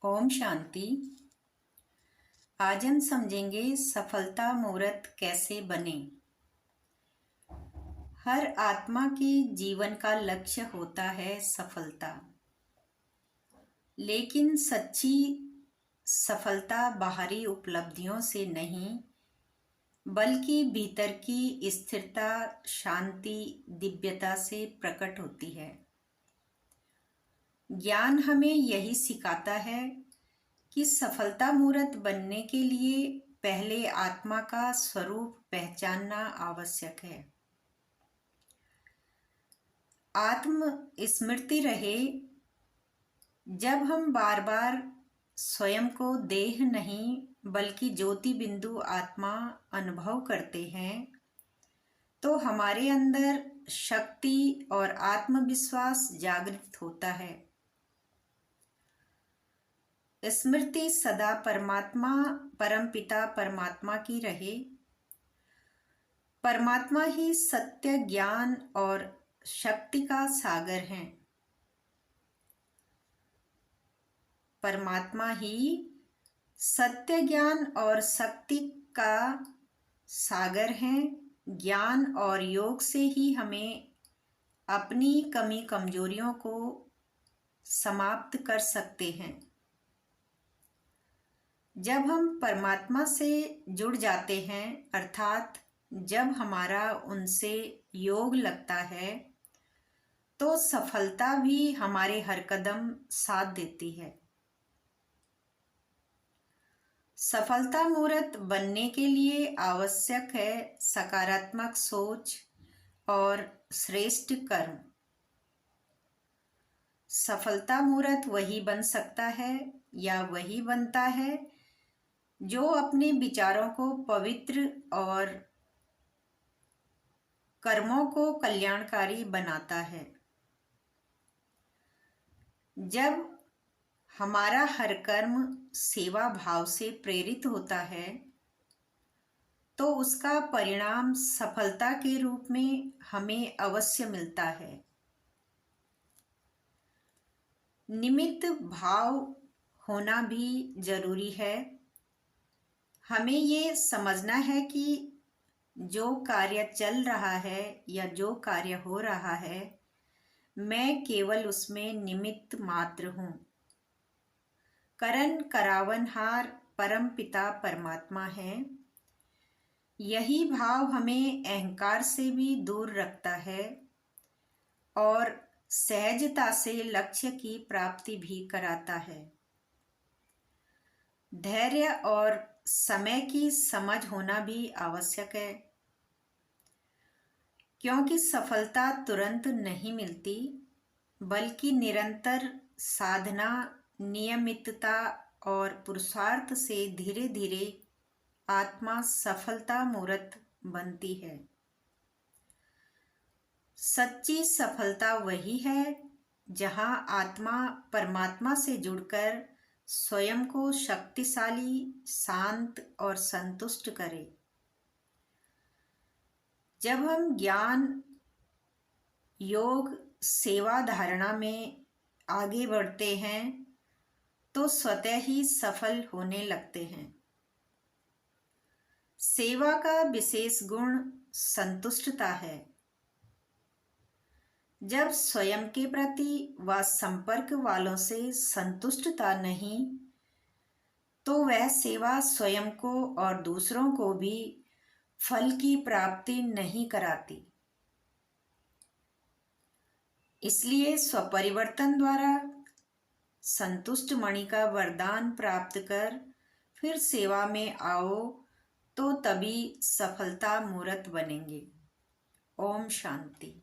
ओम शांति। आज हम समझेंगे सफलता मुहूर्त कैसे बने। हर आत्मा के जीवन का लक्ष्य होता है सफलता, लेकिन सच्ची सफलता बाहरी उपलब्धियों से नहीं बल्कि भीतर की स्थिरता, शांति, दिव्यता से प्रकट होती है। ज्ञान हमें यही सिखाता है कि सफलता मूर्त बनने के लिए पहले आत्मा का स्वरूप पहचानना आवश्यक है। आत्म स्मृति रहे। जब हम बार बार स्वयं को देह नहीं बल्कि ज्योति बिंदु आत्मा अनुभव करते हैं तो हमारे अंदर शक्ति और आत्मविश्वास जागृत होता है। स्मृति सदा परमात्मा, परमपिता परमात्मा की रहे। परमात्मा ही सत्य, ज्ञान और शक्ति का सागर है। परमात्मा ही सत्य, ज्ञान और शक्ति का सागर है। ज्ञान और योग से ही हमें अपनी कमी कमजोरियों को समाप्त कर सकते हैं। जब हम परमात्मा से जुड़ जाते हैं, अर्थात जब हमारा उनसे योग लगता है, तो सफलता भी हमारे हर कदम साथ देती है। सफलता मूर्त बनने के लिए आवश्यक है सकारात्मक सोच और श्रेष्ठ कर्म। सफलता मूर्त वही बन सकता है या वही बनता है जो अपने विचारों को पवित्र और कर्मों को कल्याणकारी बनाता है। जब हमारा हर कर्म सेवा भाव से प्रेरित होता है तो उसका परिणाम सफलता के रूप में हमें अवश्य मिलता है। निमित्त भाव होना भी जरूरी है। हमें ये समझना है कि जो कार्य चल रहा है या जो कार्य हो रहा है, मैं केवल उसमें निमित्त मात्र हूँ। करण करावनहार परम पिता परमात्मा है। यही भाव हमें अहंकार से भी दूर रखता है और सहजता से लक्ष्य की प्राप्ति भी कराता है। धैर्य और समय की समझ होना भी आवश्यक है, क्योंकि सफलता तुरंत नहीं मिलती बल्कि निरंतर साधना, नियमितता और पुरुषार्थ से धीरे धीरे आत्मा सफलता मूर्त बनती है। सच्ची सफलता वही है जहाँ आत्मा परमात्मा से जुड़कर स्वयं को शक्तिशाली, शांत और संतुष्ट करे। जब हम ज्ञान, योग, सेवा धारणा में आगे बढ़ते हैं तो स्वतः ही सफल होने लगते हैं। सेवा का विशेष गुण संतुष्टता है। जब स्वयं के प्रति व संपर्क वालों से संतुष्टता नहीं तो वह सेवा स्वयं को और दूसरों को भी फल की प्राप्ति नहीं कराती। इसलिए स्वपरिवर्तन द्वारा संतुष्ट मणि का वरदान प्राप्त कर फिर सेवा में आओ तो तभी सफलता मूर्त बनेंगे। ओम शांति।